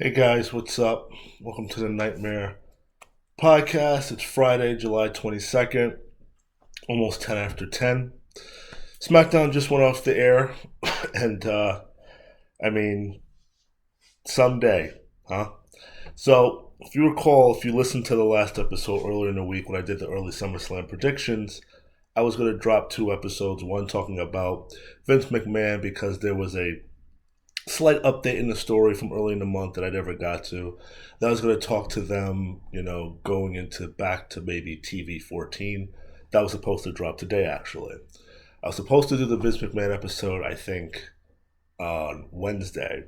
Hey guys, what's up? Welcome to the Nightmare Podcast. It's Friday, July 22nd, almost 10 after 10. SmackDown just went off the air, and I mean, someday, huh? So, if you recall, if you listened to the last episode earlier in the week when I did the early SummerSlam predictions, I was going to drop two episodes, one talking about Vince McMahon because there was a slight update in the story from early in the month that I never got to. That I was going to talk to them, going into back to maybe TV 14. That was supposed to drop today, actually. I was supposed to do the Vince McMahon episode, I think, on Wednesday,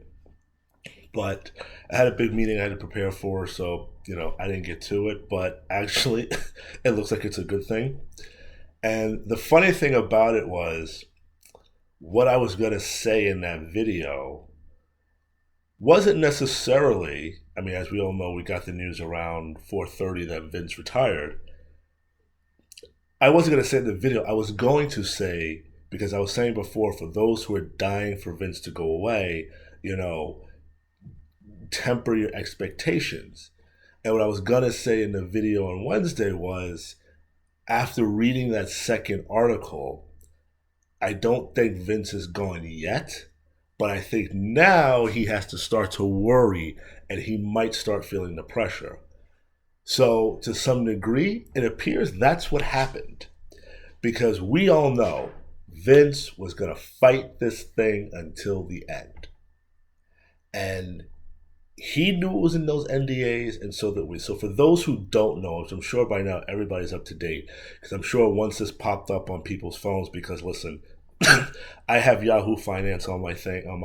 but I had a big meeting I had to prepare for, so, I didn't get to it. But actually, it looks like it's a good thing. And the funny thing about it was, what I was going to say in that video wasn't necessarily, I mean, as we all know, we got the news around 4:30 that Vince retired. I wasn't going to say in the video. I was going to say, because I was saying before, for those who are dying for Vince to go away, temper your expectations. And what I was going to say in the video on Wednesday was, after reading that second article, I don't think Vince is gone yet, but I think now he has to start to worry and he might start feeling the pressure. So, to some degree, it appears that's what happened. Because we all know Vince was going to fight this thing until the end. And he knew it was in those NDAs, and so that we. So, for those who don't know, which I'm sure by now everybody's up to date, because I'm sure once this popped up on people's phones, because listen, I have Yahoo Finance on my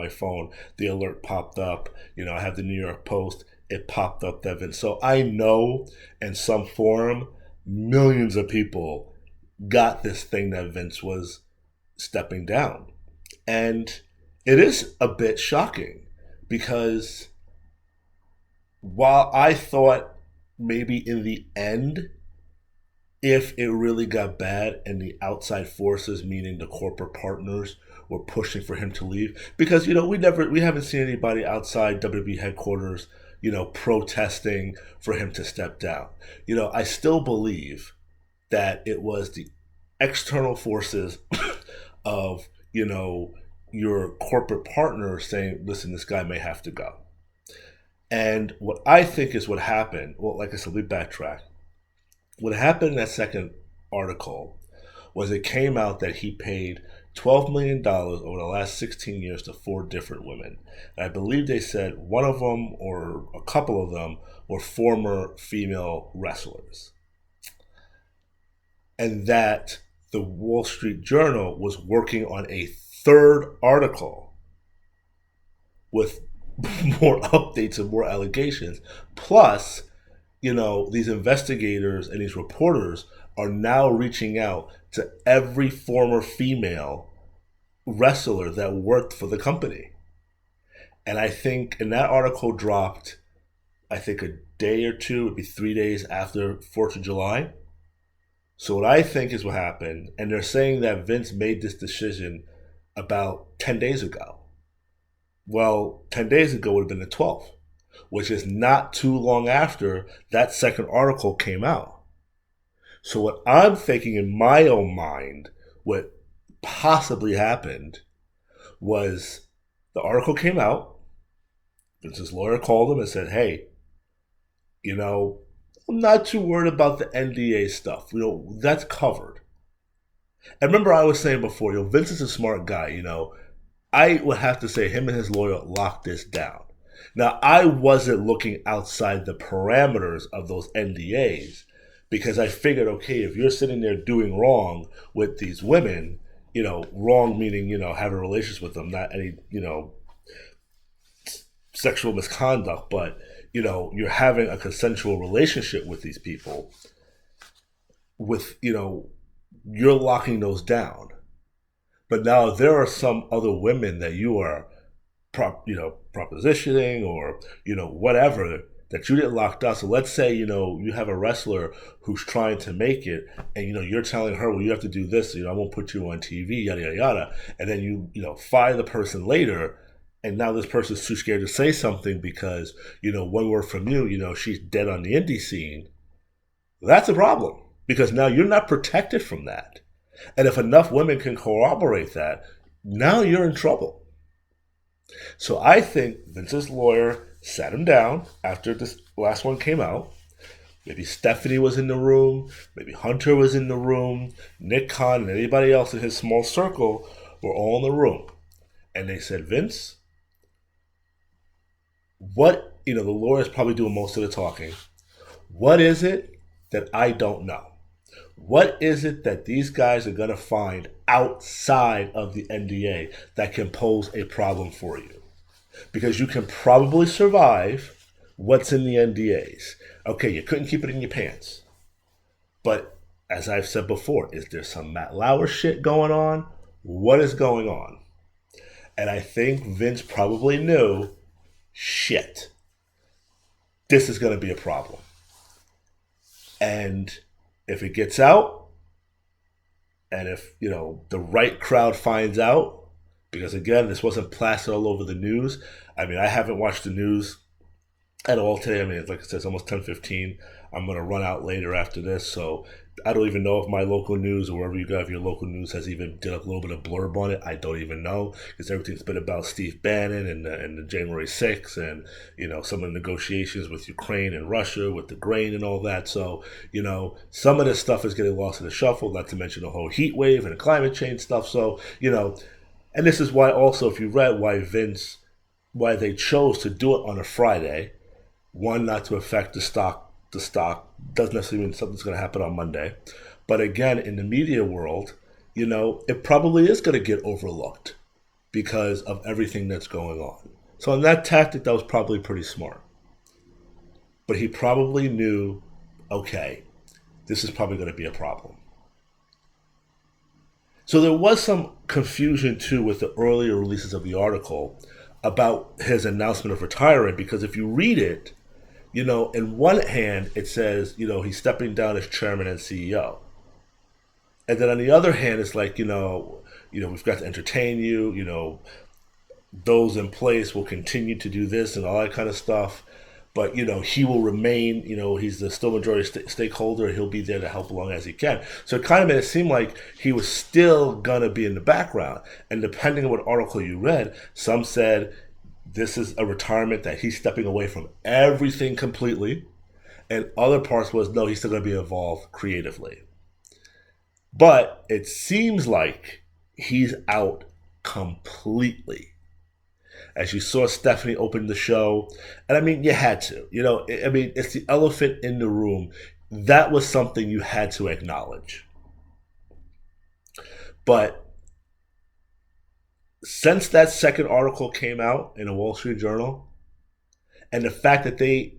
phone. The alert popped up. I have the New York Post. It popped up, Devin. So I know in some forum, millions of people got this thing that Vince was stepping down. And it is a bit shocking because while I thought maybe in the end, if it really got bad and the outside forces, meaning the corporate partners, were pushing for him to leave, because we haven't seen anybody outside WWE headquarters, protesting for him to step down. I still believe that it was the external forces of your corporate partner saying, "Listen, this guy may have to go." And what I think is what happened. Well, like I said, we backtrack. What happened in that second article was it came out that he paid $12 million dollars over the last 16 years to four different women. And I believe they said one of them or a couple of them were former female wrestlers. And that the Wall Street Journal was working on a third article with more updates and more allegations. Plus, these investigators and these reporters are now reaching out to every former female wrestler that worked for the company. And I think, and that article dropped, I think a day or two, it'd be 3 days after 4th of July. So what I think is what happened, and they're saying that Vince made this decision about 10 days ago. Well, 10 days ago would have been the 12th, which is not too long after that second article came out. So what I'm thinking in my own mind, what possibly happened was the article came out, Vince's lawyer called him and said, "Hey, I'm not too worried about the NDA stuff. That's covered." And remember I was saying before, Vince is a smart guy, I would have to say him and his lawyer locked this down. Now, I wasn't looking outside the parameters of those NDAs because I figured, okay, if you're sitting there doing wrong with these women, wrong meaning, having relations with them, not any, sexual misconduct, but, you're having a consensual relationship with these people, with, you're locking those down. But now there are some other women that you are propositioning or, whatever that you didn't lock down. So let's say, you have a wrestler who's trying to make it and, you're telling her, well, you have to do this, I won't put you on TV, yada, yada, yada. And then you fire the person later and now this person's too scared to say something because, one word from you, she's dead on the indie scene. That's a problem because now you're not protected from that. And if enough women can corroborate that, now you're in trouble. So I think Vince's lawyer sat him down after this last one came out. Maybe Stephanie was in the room, maybe Hunter was in the room, Nick Khan and anybody else in his small circle were all in the room. And they said, Vince, the lawyer's probably doing most of the talking. What is it that I don't know? What is it that these guys are going to find outside of the NDA that can pose a problem for you? Because you can probably survive what's in the NDAs. Okay, you couldn't keep it in your pants. But as I've said before, is there some Matt Lauer shit going on? What is going on? And I think Vince probably knew, shit, this is going to be a problem. And if it gets out, and if, the right crowd finds out, because again, this wasn't plastered all over the news. I mean, I haven't watched the news at all today. I mean, like I said, it's almost 10:15. I'm going to run out later after this. So I don't even know if my local news or wherever you got your local news has even did a little bit of blurb on it. I don't even know because everything's been about Steve Bannon and the January 6th and, some of the negotiations with Ukraine and Russia with the grain and all that. So, some of this stuff is getting lost in the shuffle, not to mention the whole heat wave and the climate change stuff. So, and this is why also, if you read why they chose to do it on a Friday, one, not to affect the stock. The stock doesn't necessarily mean something's going to happen on Monday. But again, in the media world, it probably is going to get overlooked because of everything that's going on. So in that tactic, that was probably pretty smart. But he probably knew, okay, this is probably going to be a problem. So there was some confusion too with the earlier releases of the article about his announcement of retiring, because if you read it, in one hand it says, he's stepping down as chairman and CEO. And then on the other hand, it's like, we've got to entertain you, those in place will continue to do this and all that kind of stuff. But, he will remain, he's the still majority stakeholder. He'll be there to help along as he can. So it kind of made it seem like he was still going to be in the background. And depending on what article you read, some said this is a retirement that he's stepping away from everything completely. And other parts was, no, he's still going to be involved creatively. But it seems like he's out completely. As you saw Stephanie open the show. And I mean, you had to. It's the elephant in the room. That was something you had to acknowledge. But since that second article came out in the Wall Street Journal, and the fact that they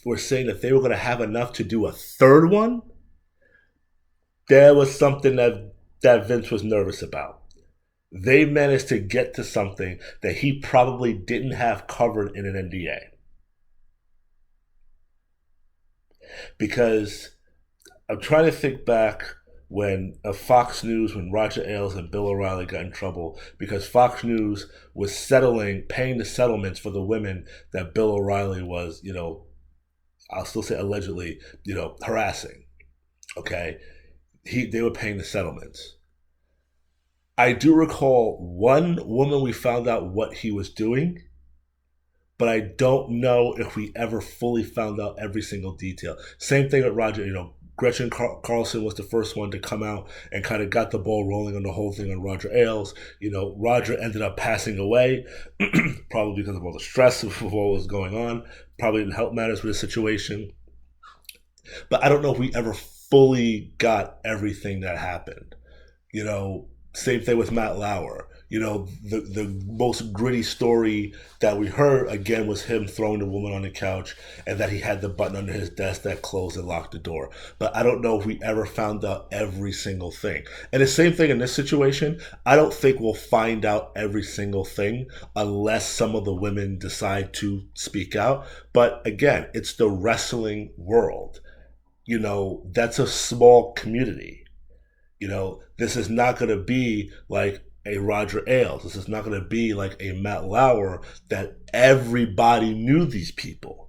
were saying that they were going to have enough to do a third one, there was something that Vince was nervous about. They managed to get to something that he probably didn't have covered in an NDA. Because I'm trying to think back when Fox News, when Roger Ailes and Bill O'Reilly got in trouble because Fox News was paying the settlements for the women that Bill O'Reilly was, I'll still say allegedly, harassing. Okay? They were paying the settlements. I do recall one woman we found out what he was doing, but I don't know if we ever fully found out every single detail. Same thing with Roger, Gretchen Carlson was the first one to come out and kind of got the ball rolling on the whole thing on Roger Ailes. Roger ended up passing away, probably because of all the stress of what was going on. Probably didn't help matters with the situation. But I don't know if we ever fully got everything that happened. Same thing with Matt Lauer. The most gritty story that we heard, again, was him throwing the woman on the couch and that he had the button under his desk that closed and locked the door. But I don't know if we ever found out every single thing. And the same thing in this situation, I don't think we'll find out every single thing unless some of the women decide to speak out. But again, it's the wrestling world. That's a small community. This is not going to be like a Roger Ailes. This is not going to be like a Matt Lauer that everybody knew these people.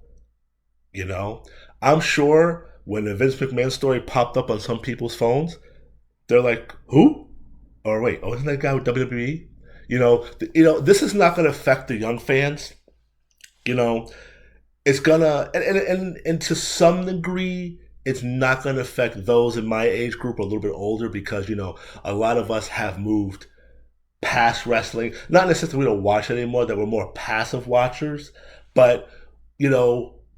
You know, I'm sure when the Vince McMahon story popped up on some people's phones, they're like, "Who?" Or wait, oh, isn't that guy with WWE? This is not going to affect the young fans. You know, it's gonna, and to some degree, it's not going to affect those in my age group or a little bit older because a lot of us have moved past wrestling. Not necessarily we don't watch it anymore; that we're more passive watchers, but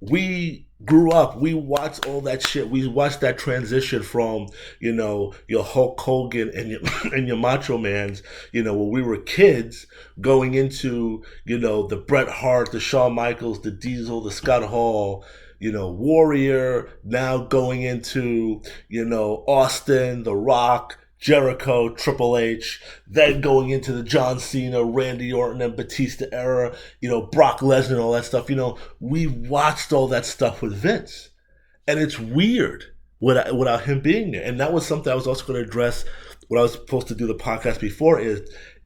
we grew up. We watched all that shit. We watched that transition from your Hulk Hogan and your and your Macho Man's. When we were kids, going into the Bret Hart, the Shawn Michaels, the Diesel, the Scott Hall. Warrior. Now going into Austin, The Rock. Jericho, Triple H, then going into the John Cena, Randy Orton, and Batista era, Brock Lesnar, all that stuff. We watched all that stuff with Vince. And it's weird without him being there. And that was something I was also going to address when I was supposed to do the podcast before is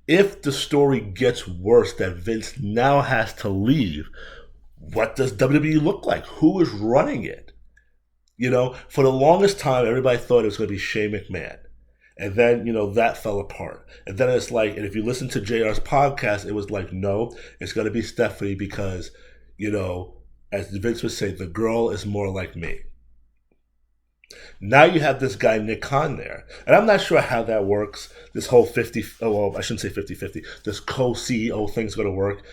if the story gets worse that Vince now has to leave, what does WWE look like? Who is running it? For the longest time, everybody thought it was going to be Shane McMahon. And then, that fell apart. And then it's like, and if you listen to JR's podcast, it was like, no, it's going to be Stephanie because, as Vince would say, the girl is more like me. Now you have this guy, Nick Khan, there. And I'm not sure how that works. This whole I shouldn't say 50-50. This co-CEO thing's going to work.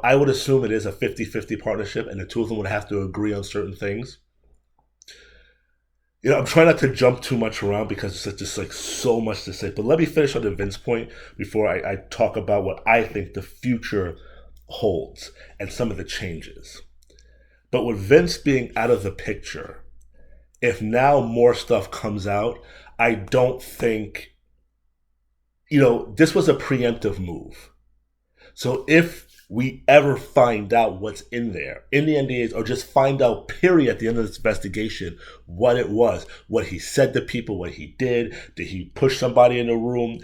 I would assume it is a 50-50 partnership and the two of them would have to agree on certain things. I'm trying not to jump too much around because it's just like so much to say. But let me finish on the Vince point before I talk about what I think the future holds and some of the changes. But with Vince being out of the picture, if now more stuff comes out, I don't think, this was a preemptive move. So if we ever find out what's in there in the NDAs or just find out period at the end of this investigation what it was, what he said to people, what he did he push somebody in the room,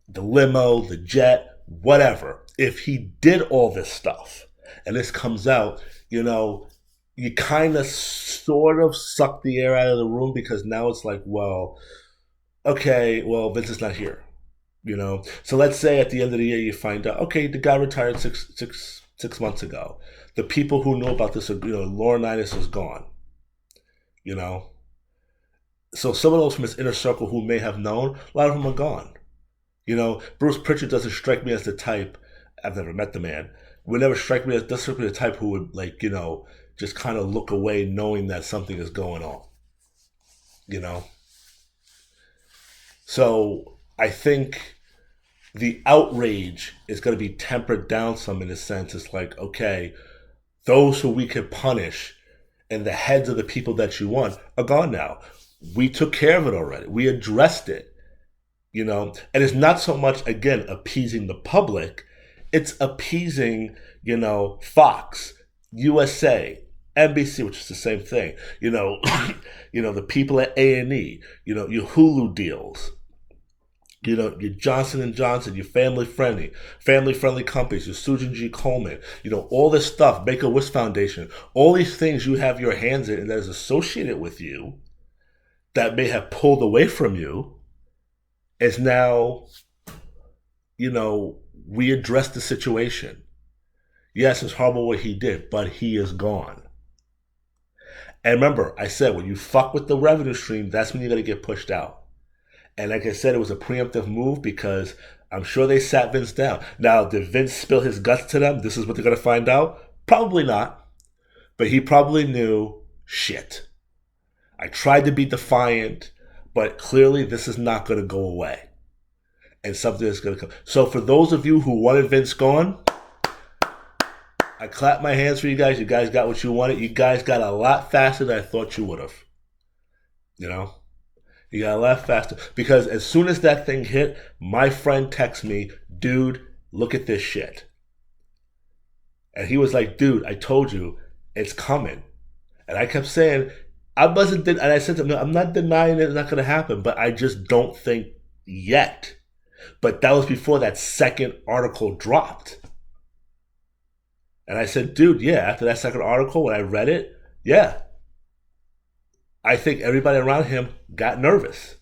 the limo, the jet, whatever. If he did all this stuff and this comes out, you kind of sort of suck the air out of the room because now it's like, well, okay, well, Vince is not here. So let's say at the end of the year you find out, okay, the guy retired six months ago. The people who know about this are, Laurinaitis is gone. So some of those from his inner circle who may have known, a lot of them are gone. Bruce Pritchard doesn't strike me as the type. I've never met the man. Would never strike me as the type who would just kind of look away knowing that something is going on. So I think the outrage is going to be tempered down some in a sense. It's like, okay, those who we could punish and the heads of the people that you want are gone now. We took care of it already. We addressed it, and it's not so much, again, appeasing the public. It's appeasing, Fox, USA, NBC, which is the same thing, the people at A&E, your Hulu deals, your Johnson & Johnson, your family-friendly companies, your Susan G. Komen, all this stuff, Make-A-Wish Foundation, all these things you have your hands in and that is associated with you that may have pulled away from you is now, we address the situation. Yes, it's horrible what he did, but he is gone. And remember, I said, when you fuck with the revenue stream, that's when you're going to get pushed out. And like I said, it was a preemptive move because I'm sure they sat Vince down. Now, did Vince spill his guts to them? This is what they're going to find out? Probably not. But he probably knew, shit. I tried to be defiant, but clearly this is not going to go away. And something is going to come. So for those of you who wanted Vince gone, I clap my hands for you guys. You guys got what you wanted. You guys got a lot faster than I thought you would have. You got a lot faster. Because as soon as that thing hit, my friend texted me, dude, look at this shit. And he was like, dude, I told you, it's coming. And I kept saying, and I said to him, I'm not denying it's not going to happen, but I just don't think yet. But that was before that second article dropped. And I said, dude, yeah, after that second article, when I read it, yeah, I think everybody around him got nervous.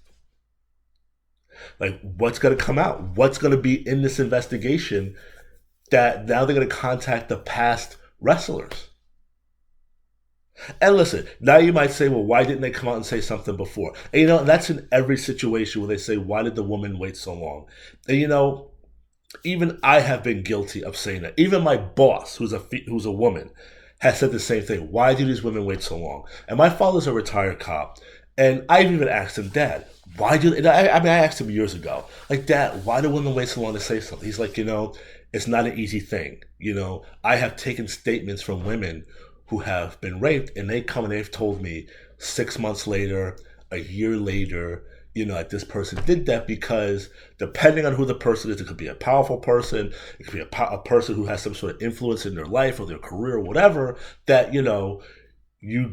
Like, what's going to come out? What's going to be in this investigation that now they're going to contact the past wrestlers? And listen, now you might say, well, why didn't they come out and say something before? And that's in every situation where they say, why did the woman wait so long? And even I have been guilty of saying that. Even my boss, who's a woman, has said the same thing. Why do these women wait so long? And my father's a retired cop, and I've even asked him, Dad, why do? I asked him years ago, like, Dad, why do women wait so long to say something? He's like, it's not an easy thing. I have taken statements from women who have been raped, and they come and they've told me 6 months later, a year later, like this person did that because depending on who the person is, it could be a powerful person, it could be a person who has some sort of influence in their life or their career or whatever, that, you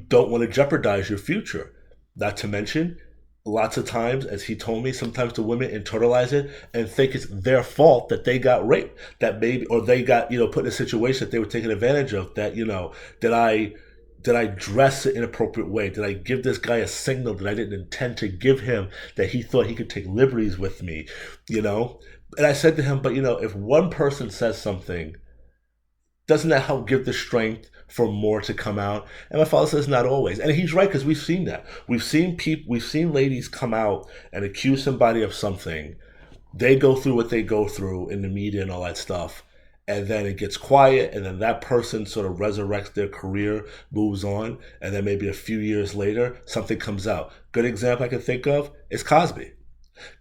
don't want to jeopardize your future. Not to mention, lots of times, as he told me, sometimes the women internalize it and think it's their fault that they got raped, that maybe, or they got, put in a situation that they were taken advantage of, that, did I dress an inappropriate way? Did I give this guy a signal that I didn't intend to give him, that he thought he could take liberties with me, And I said to him, but if one person says something, doesn't that help give the strength for more to come out? And my father says not always. And he's right, because we've seen that. We've seen ladies come out and accuse somebody of something. They go through what they go through in the media and all that stuff. And then it gets quiet, and then that person sort of resurrects their career, moves on, and then maybe a few years later, something comes out. Good example I can think of is Cosby.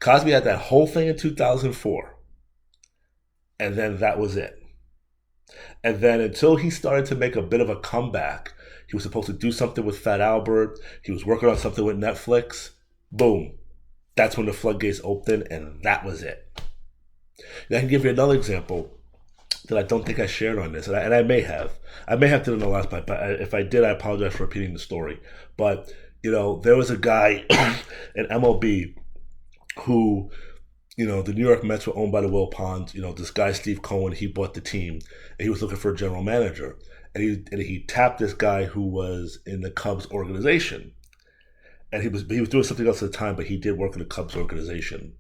Cosby had that whole thing in 2004, and then that was it. And then until he started to make a bit of a comeback, he was supposed to do something with Fat Albert, he was working on something with Netflix, boom. That's when the floodgates opened, and that was it. And I can give you another example that I don't think I shared on this, and I may have. I may have done it in the last part, but if I did, I apologize for repeating the story. But, there was a guy in MLB who, the New York Mets were owned by the Wilpons. This guy, Steve Cohen, he bought the team, and he was looking for a general manager. And he tapped this guy who was in the Cubs organization. And he was doing something else at the time, but he did work in the Cubs organization.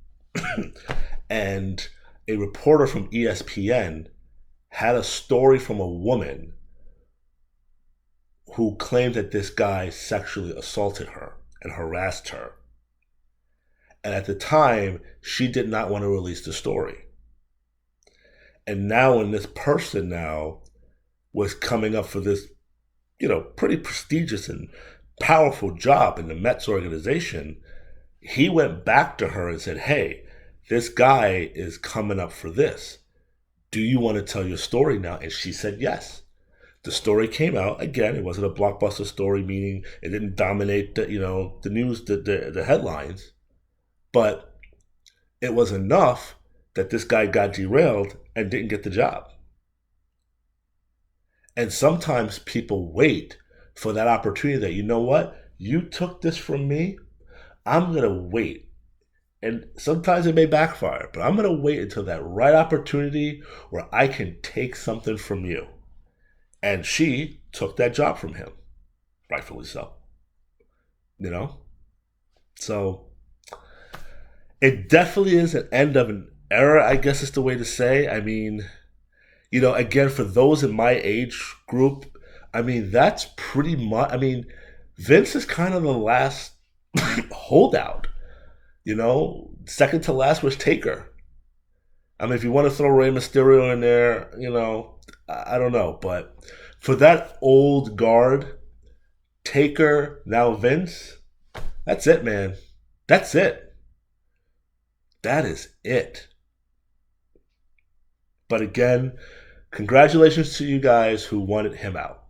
And a reporter from ESPN had a story from a woman who claimed that this guy sexually assaulted her and harassed her. And at the time, she did not want to release the story. And now when this person now was coming up for this, pretty prestigious and powerful job in the Mets organization, he went back to her and said, hey, this guy is coming up for this. Do you want to tell your story now? And she said yes. The story came out. Again, it wasn't a blockbuster story, meaning it didn't dominate the news, the headlines. But it was enough that this guy got derailed and didn't get the job. And sometimes people wait for that opportunity that, you know what? You took this from me. I'm going to wait. And sometimes it may backfire, but I'm going to wait until that right opportunity where I can take something from you. And she took that job from him, rightfully so. So it definitely is an end of an era, I guess is the way to say. I mean, again, for those in my age group, that's pretty much, Vince is kind of the last holdout. Second to last was Taker. If you want to throw Rey Mysterio in there, I don't know. But for that old guard, Taker, now Vince, that's it, man. That's it. That is it. But again, congratulations to you guys who wanted him out.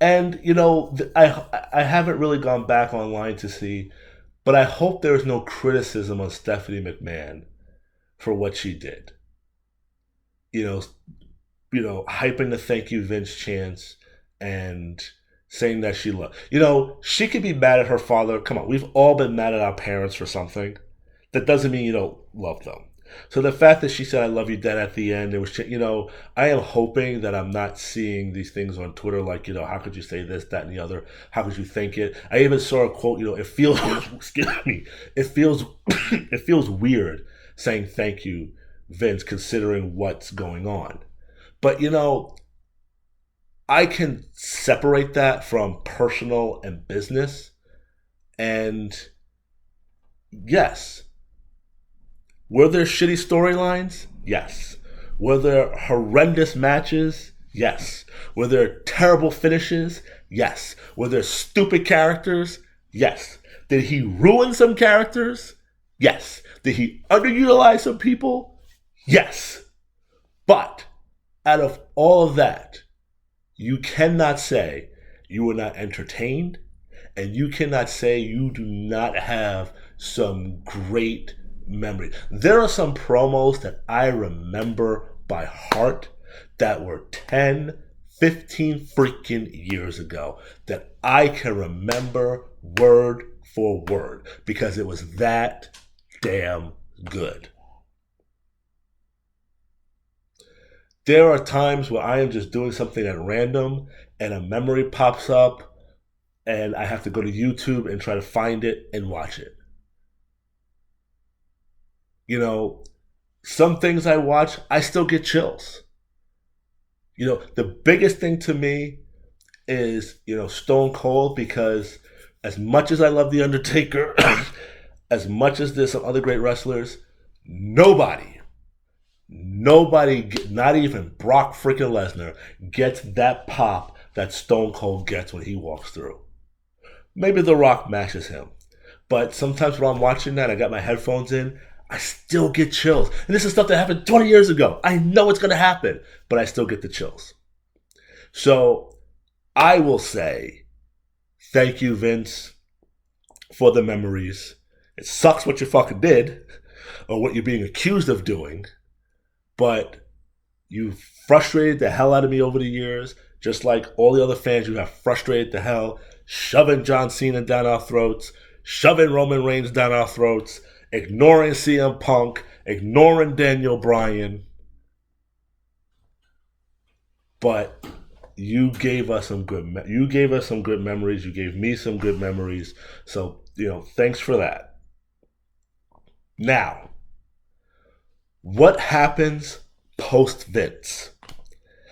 And, I haven't really gone back online to see, but I hope there's no criticism on Stephanie McMahon for what she did. Hyping the thank you Vince chants and saying that she she could be mad at her father. Come on, we've all been mad at our parents for something. That doesn't mean you don't love them. So the fact that she said "I love you" dead at the end, it was, I am hoping that I'm not seeing these things on Twitter like, how could you say this, that, and the other? How could you think it? I even saw a quote, it feels, excuse me, it feels, it feels weird saying thank you, Vince, considering what's going on. But I can separate that from personal and business, and yes. Were there shitty storylines? Yes. Were there horrendous matches? Yes. Were there terrible finishes? Yes. Were there stupid characters? Yes. Did he ruin some characters? Yes. Did he underutilize some people? Yes. But out of all of that, you cannot say you were not entertained, and you cannot say you do not have some great memory. There are some promos that I remember by heart that were 10, 15 freaking years ago that I can remember word for word because it was that damn good. There are times where I am just doing something at random and a memory pops up and I have to go to YouTube and try to find it and watch it. Some things I watch, I still get chills. The biggest thing to me is, Stone Cold, because as much as I love The Undertaker, as much as there's some other great wrestlers, nobody, not even Brock freaking Lesnar, gets that pop that Stone Cold gets when he walks through. Maybe The Rock matches him. But sometimes when I'm watching that, I got my headphones in, I still get chills. And this is stuff that happened 20 years ago. I know it's going to happen, but I still get the chills. So I will say, thank you, Vince, for the memories. It sucks what you fucking did, or what you're being accused of doing, but you frustrated the hell out of me over the years, just like all the other fans you have frustrated the hell, shoving John Cena down our throats, shoving Roman Reigns down our throats, ignoring CM Punk, ignoring Daniel Bryan. But you gave us some good memories. You gave me some good memories. So, thanks for that. Now, what happens post Vince?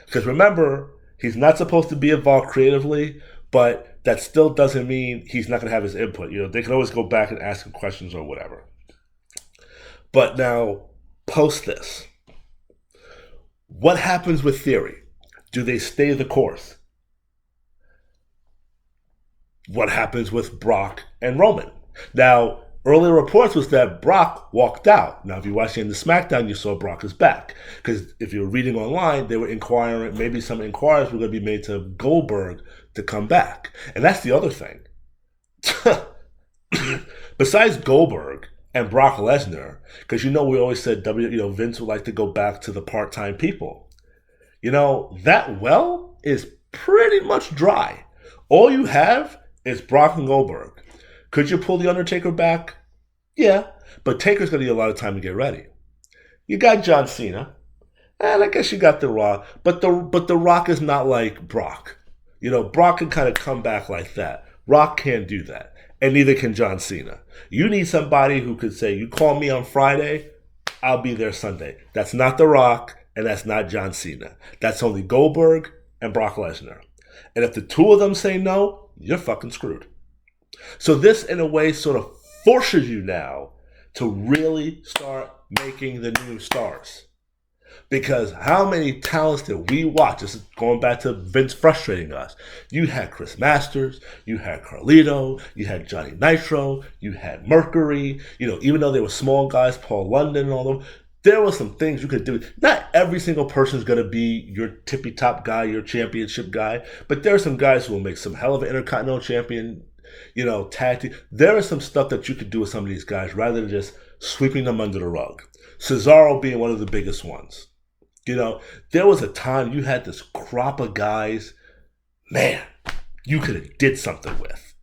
Because remember, he's not supposed to be involved creatively, but that still doesn't mean he's not going to have his input. They can always go back and ask him questions or whatever. But now, post this, what happens with Theory? Do they stay the course? What happens with Brock and Roman? Now, earlier reports was that Brock walked out. Now, if you watched the SmackDown, you saw Brock is back. Because if you were reading online, they were inquiring, maybe some inquiries were going to be made to Goldberg to come back. And that's the other thing. Besides Goldberg and Brock Lesnar, because we always said Vince would like to go back to the part-time people. That well is pretty much dry. All you have is Brock and Goldberg. Could you pull The Undertaker back? Yeah, but Taker's going to need a lot of time to get ready. You got John Cena, and I guess you got The Rock, but the Rock is not like Brock. Brock can kind of come back like that. Rock can't do that, and neither can John Cena. You need somebody who could say, you call me on Friday, I'll be there Sunday. That's not The Rock, and that's not John Cena. That's only Goldberg and Brock Lesnar. And if the two of them say no, you're fucking screwed. So this, in a way, sort of forces you now to really start making the new stars. Because how many talents did we watch? This is going back to Vince frustrating us. You had Chris Masters, you had Carlito, you had Johnny Nitro, you had Mercury. Even though they were small guys, Paul London and all of them, there were some things you could do. Not every single person is going to be your tippy-top guy, your championship guy, but there are some guys who will make some hell of an Intercontinental Champion, tag team. There is some stuff that you could do with some of these guys rather than just sweeping them under the rug. Cesaro being one of the biggest ones. There was a time you had this crop of guys, man, you could have did something with.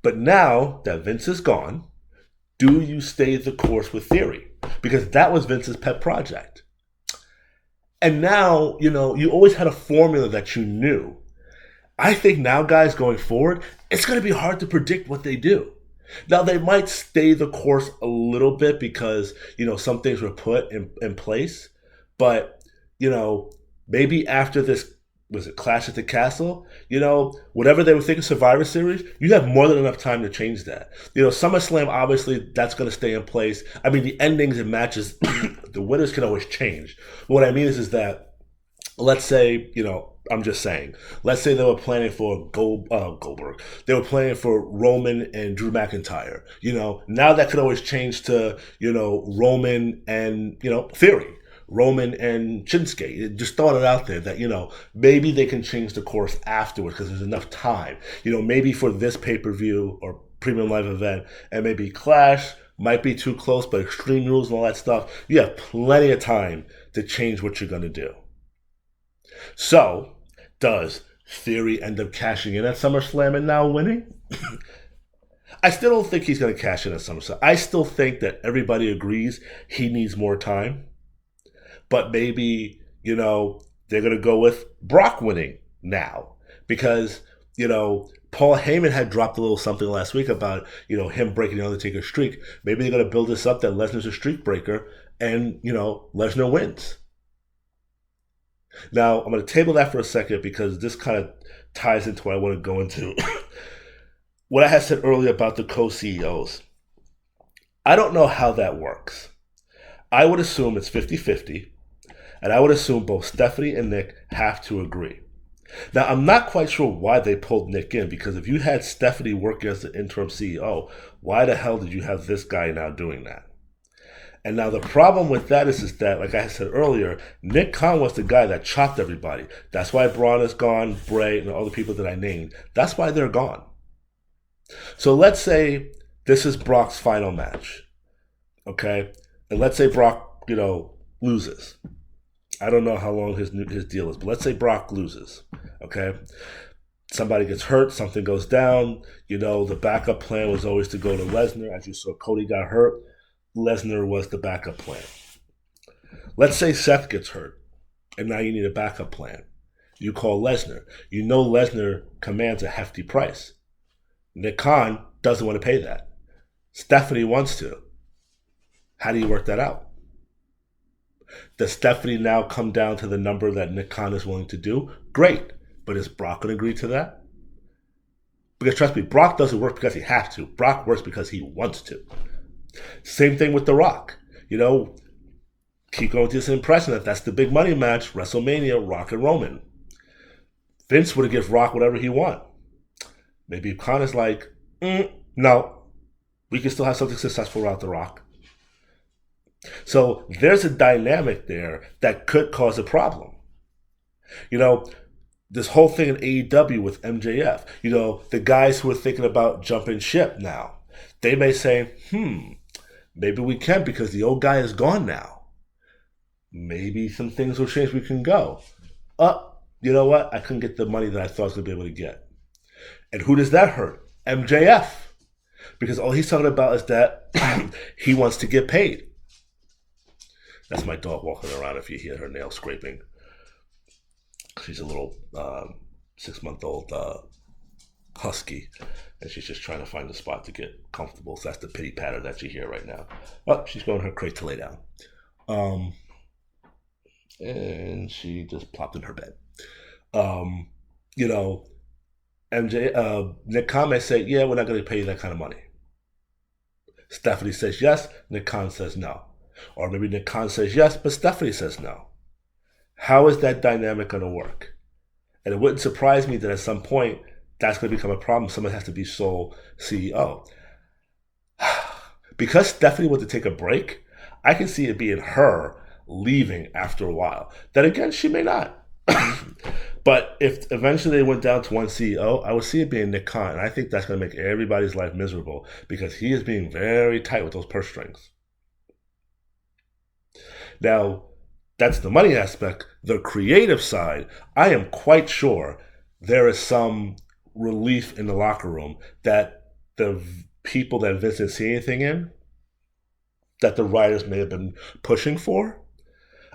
But now that Vince is gone, Do you stay the course with Theory? Because that was Vince's pet project. And now, you always had a formula that you knew. I think now, guys, going forward, it's going to be hard to predict what they do. Now, they might stay the course a little bit because, some things were put in place. But, maybe after this, was it Clash at the Castle? Whatever they were thinking Survivor Series, you have more than enough time to change that. SummerSlam, obviously, that's going to stay in place. I mean, the endings and matches, the winners can always change. But what I mean is that, let's say, I'm just saying, let's say they were planning for Goldberg. They were planning for Roman and Drew McIntyre. Now that could always change to, Roman and, Theory. Roman and Shinsuke. Just throwing it out there that, maybe they can change the course afterwards because there's enough time. Maybe for this pay-per-view or premium live event, and maybe Clash might be too close, but Extreme Rules and all that stuff, you have plenty of time to change what you're going to do. So, does Theory end up cashing in at SummerSlam and now winning? I still don't think he's going to cash in at SummerSlam. I still think that everybody agrees he needs more time. But maybe, they're going to go with Brock winning now. Because, Paul Heyman had dropped a little something last week about, him breaking the Undertaker's streak. Maybe they're going to build this up that Lesnar's a streak breaker and, Lesnar wins. Now, I'm going to table that for a second because this kind of ties into what I want to go into. What I had said earlier about the co-CEOs. I don't know how that works. I would assume it's 50-50, and I would assume both Stephanie and Nick have to agree. Now, I'm not quite sure why they pulled Nick in, because if you had Stephanie working as the interim CEO, why the hell did you have this guy now doing that? And now the problem with that is that, like I said earlier, Nick Khan was the guy that chopped everybody. That's why Braun is gone, Bray, and all the people that I named. That's why they're gone. So let's say this is Brock's final match, okay? And let's say Brock, loses. I don't know how long his deal is, but let's say Brock loses, okay? Somebody gets hurt, something goes down. The backup plan was always to go to Lesnar. As you saw, Cody got hurt. Lesnar was the backup plan. Let's say Seth gets hurt, and now you need a backup plan. You call Lesnar. Lesnar commands a hefty price. Nick Khan doesn't want to pay that. Stephanie wants to. How do you work that out? Does Stephanie now come down to the number that Nick Khan is willing to do? Great. But is Brock going to agree to that? Because trust me, Brock doesn't work because he has to. Brock works because he wants to. Same thing with The Rock. Keep going to this impression that that's the big money match, WrestleMania, Rock and Roman. Vince would give Rock whatever he wants. Maybe Khan is like, no, we can still have something successful without The Rock. So there's a dynamic there that could cause a problem. This whole thing in AEW with MJF, the guys who are thinking about jumping ship now, they may say, maybe we can because the old guy is gone now. Maybe some things will change, we can go. You know what? I couldn't get the money that I thought I was going to be able to get. And who does that hurt? MJF. Because all he's talking about is that he wants to get paid. That's my dog walking around if you hear her nail scraping. She's a little 6-month-old husky, and she's just trying to find a spot to get comfortable. So that's the pity patter that you hear right now. Oh, she's going to her crate to lay down. And she just plopped in her bed. Nick Khan may say, yeah, we're not going to pay you that kind of money. Stephanie says yes, Nick Khan says no. Or maybe Nick Khan says yes, but Stephanie says no. How is that dynamic going to work? And it wouldn't surprise me that at some point that's going to become a problem. Someone has to be sole CEO. Because Stephanie wanted to take a break, I can see it being her leaving after a while. Then again, she may not. But if eventually they went down to one CEO, I would see it being Nick Khan. And I think that's going to make everybody's life miserable because he is being very tight with those purse strings. Now, that's the money aspect. The creative side, I am quite sure there is some relief in the locker room that the people that Vince didn't see anything in that the writers may have been pushing for.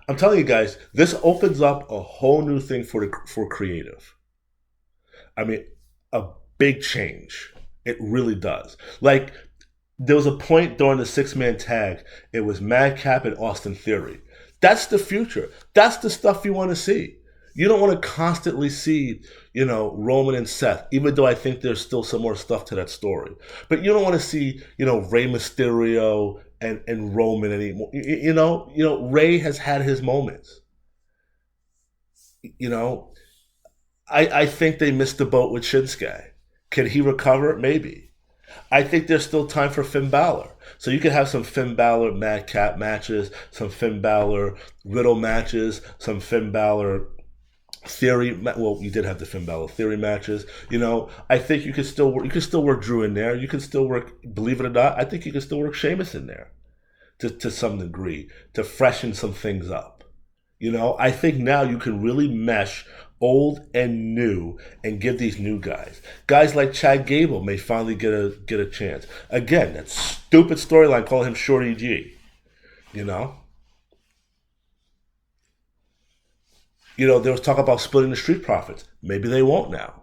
I'm telling you guys, this opens up a whole new thing for creative. I mean, a big change. It really does. Like, there was a point during the 6-man tag, it was Madcap and Austin Theory. That's the future. That's the stuff you want to see. You don't want to constantly see, Roman and Seth, even though I think there's still some more stuff to that story. But you don't want to see, Rey Mysterio and Roman anymore. Rey has had his moments. I think they missed the boat with Shinsuke. Can he recover? Maybe. I think there's still time for Finn Balor. So you could have some Finn Balor Madcap matches, some Finn Balor Riddle matches, some Finn Balor Theory. Well, you did have the Finn Balor Theory matches. I think you could still work Drew in there. You could still work, believe it or not, I think you could still work Sheamus in there to some degree to freshen some things up. I think now you can really mesh old and new and give these new guys like Chad Gable may finally get a chance. Again, that stupid storyline calling him Shorty G. There was talk about splitting the Street Profits. Maybe they won't now,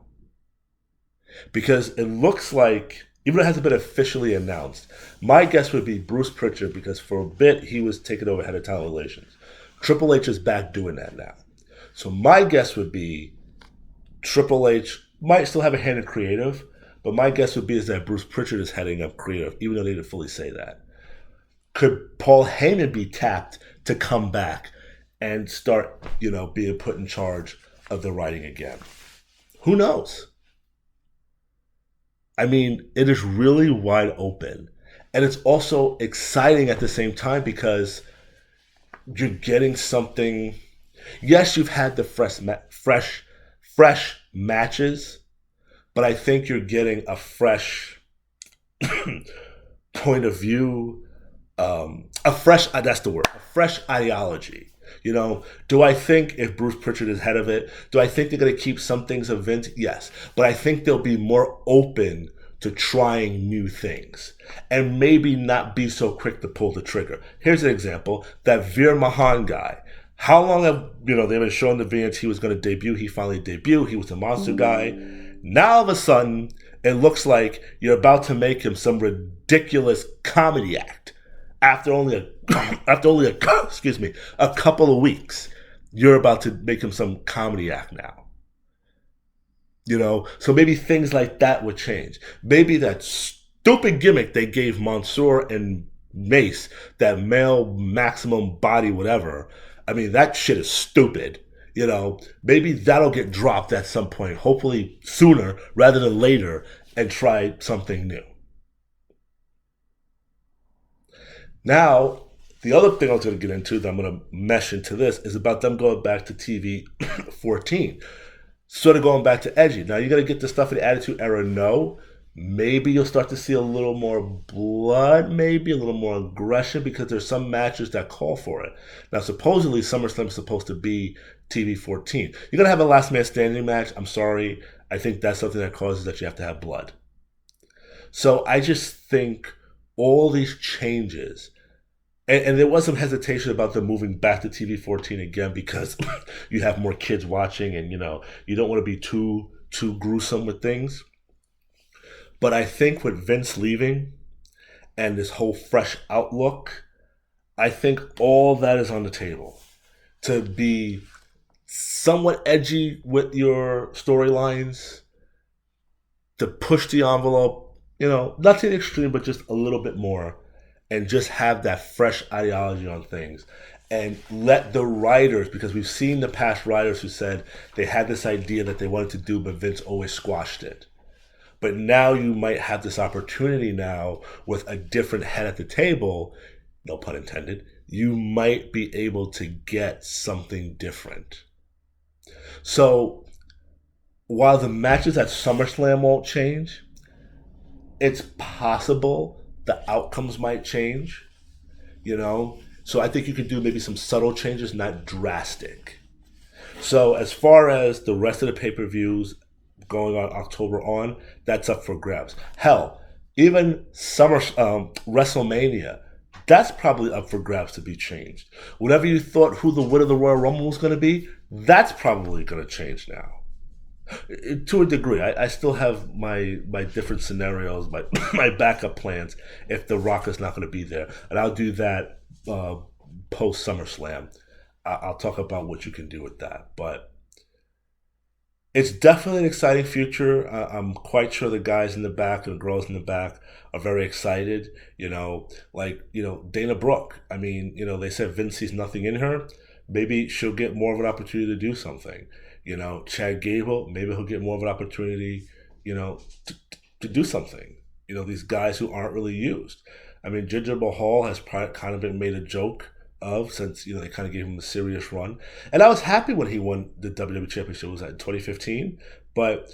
because it looks like, even though it hasn't been officially announced, my guess would be Bruce Pritchard, because for a bit he was taking over head of talent relations. Triple H is back doing that now. So my guess would be Triple H might still have a hand in creative, but my guess would be is that Bruce Pritchard is heading up creative, even though they didn't fully say that. Could Paul Heyman be tapped to come back and start, being put in charge of the writing again? Who knows? I mean, it is really wide open. And it's also exciting at the same time because you're getting something. Yes, you've had the fresh matches, but I think you're getting a fresh point of view, that's the word, a fresh ideology. Do I think if Bruce Pritchard is head of it, do I think they're going to keep some things of Vince? Yes. But I think they'll be more open to trying new things and maybe not be so quick to pull the trigger. Here's an example, that Veer Mahan guy. How long have, they've been showing the Vince he was going to debut. He finally debuted. He was a monster guy. Now all of a sudden, it looks like you're about to make him some ridiculous comedy act. After only a couple of weeks, you're about to make him some comedy act now. So maybe things like that would change. Maybe that stupid gimmick they gave Mansoor and Mace, that male maximum body whatever, I mean, that shit is stupid. Maybe that'll get dropped at some point, hopefully sooner rather than later, and try something new. Now, the other thing I was going to get into that I'm going to mesh into this is about them going back to TV 14. Sort of going back to edgy. Now, you're going to get the stuff in the Attitude Era? No. Maybe you'll start to see a little more blood, maybe a little more aggression, because there's some matches that call for it. Now, supposedly, SummerSlam is supposed to be TV 14. You're going to have a last man standing match. I'm sorry. I think that's something that causes that you have to have blood. So I just think all these changes, and there was some hesitation about them moving back to TV 14 again because you have more kids watching and, you don't want to be too gruesome with things. But I think with Vince leaving and this whole fresh outlook, I think all that is on the table. To be somewhat edgy with your storylines, to push the envelope, not to the extreme, but just a little bit more, and just have that fresh ideology on things. And let the writers, because we've seen the past writers who said they had this idea that they wanted to do, but Vince always squashed it. But now you might have this opportunity now with a different head at the table, no pun intended, you might be able to get something different. So while the matches at SummerSlam won't change, it's possible the outcomes might change, So I think you can do maybe some subtle changes, not drastic. So as far as the rest of the pay-per-views going on October on, that's up for grabs. Hell, even WrestleMania, That's probably up for grabs to be changed. Whatever you thought who the winner of the Royal Rumble was going to be, that's probably going to change now. To a degree, I still have my different scenarios, my my backup plans if The Rock is not going to be there, and I'll do that post SummerSlam. I'll talk about what you can do with that, but it's definitely an exciting future. I'm quite sure the guys in the back and the girls in the back are very excited. Dana Brooke. I mean, they said Vince sees nothing in her. Maybe she'll get more of an opportunity to do something. Chad Gable. Maybe he'll get more of an opportunity. To do something. These guys who aren't really used. I mean, Jinder Mahal has kind of been made a joke of since they kind of gave him a serious run, and I was happy when he won the WWE Championship. Was that in 2015? But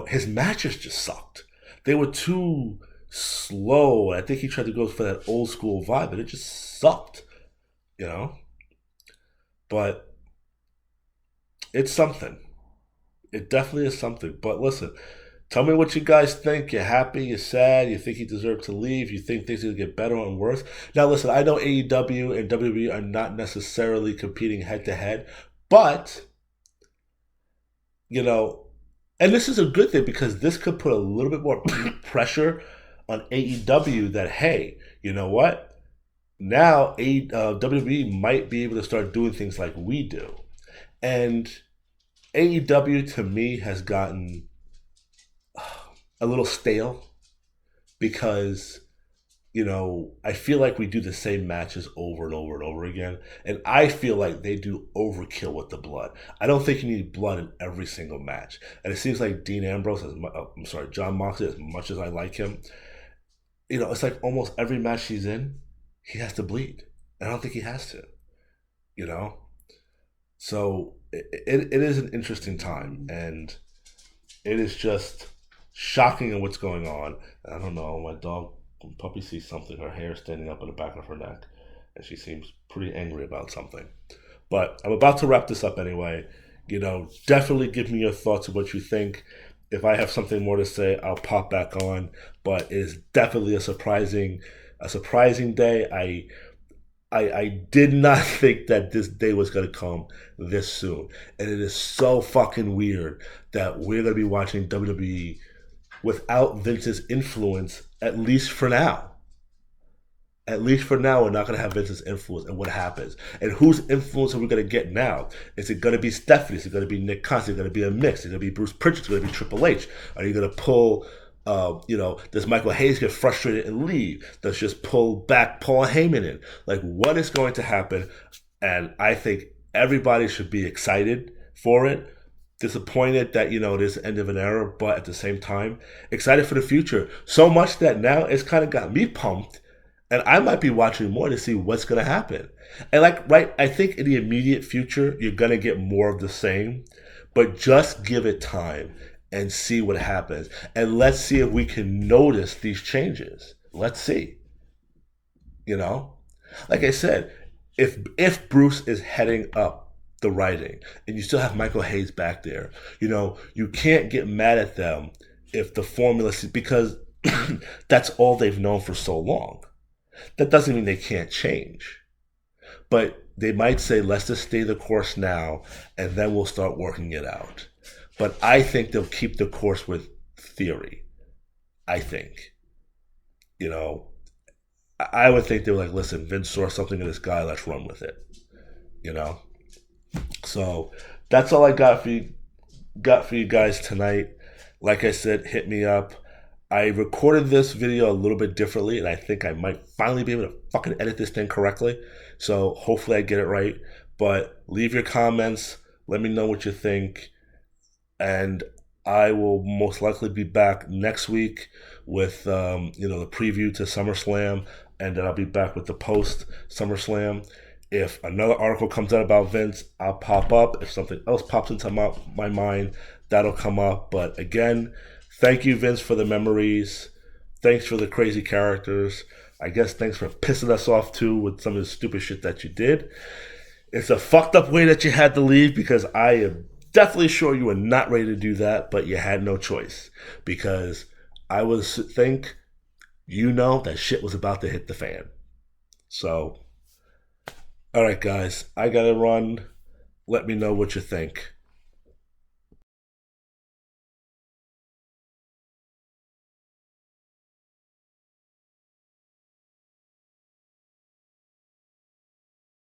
his matches just sucked. They were too slow. I think he tried to go for that old school vibe, but it just sucked. But it's something. It definitely is something. But listen, tell me what you guys think. You're happy? You're sad? You think he deserved to leave? You think things are going to get better and worse? Now, listen, I know AEW and WWE are not necessarily competing head to head, but, and this is a good thing because this could put a little bit more pressure on AEW that, hey, you know what? Now WWE might be able to start doing things like we do. And AEW, to me, has gotten a little stale because, I feel like we do the same matches over and over and over again. And I feel like they do overkill with the blood. I don't think you need blood in every single match. And it seems like John Moxley, as much as I like him, it's like almost every match he's in, he has to bleed. And I don't think he has to, So it is an interesting time. And it is just shocking in what's going on. I don't know, my dog puppy sees something, her hair standing up in the back of her neck, and she seems pretty angry about something. But I'm about to wrap this up anyway. Definitely give me your thoughts of what you think. If I have something more to say, I'll pop back on. But it is definitely a surprising day. I did not think that this day was going to come this soon. And it is so fucking weird that we're going to be watching WWE without Vince's influence, at least for now. At least for now, we're not going to have Vince's influence. And what happens? And whose influence are we going to get now? Is it going to be Stephanie? Is it going to be Nick Khan? Is it going to be a mix? Is it going to be Bruce Pritchard? Is it going to be Triple H? Are you going to pull... does Michael Hayes get frustrated and leave? Does just pull back Paul Heyman in? Like, what is going to happen? And I think everybody should be excited for it. Disappointed that, it is the end of an era, but at the same time, excited for the future. So much that now it's kind of got me pumped, and I might be watching more to see what's going to happen. And I think in the immediate future, you're going to get more of the same, but just give it time and see what happens. And let's see if we can notice these changes. Let's see. Like I said, if Bruce is heading up the writing and you still have Michael Hayes back there, you can't get mad at them if the formula, because that's all they've known for so long. That doesn't mean they can't change. But they might say, let's just stay the course now and then we'll start working it out. But I think they'll keep the course with theory. I think. I would think they were like, listen, Vince saw something in this guy, let's run with it. So that's all I got for you guys tonight. Like I said, hit me up. I recorded this video a little bit differently, and I think I might finally be able to fucking edit this thing correctly. So hopefully I get it right. But leave your comments. Let me know what you think. And I will most likely be back next week with the preview to SummerSlam, and then I'll be back with the post SummerSlam. If another article comes out about Vince, I'll pop up. If something else pops into my mind, that'll come up. But again, thank you, Vince, for the memories. Thanks for the crazy characters. I guess thanks for pissing us off too with some of the stupid shit that you did. It's a fucked up way that you had to leave, because I am definitely sure you were not ready to do that, but you had no choice, because I was that shit was about to hit the fan. So, all right, guys, I gotta run. Let me know what you think.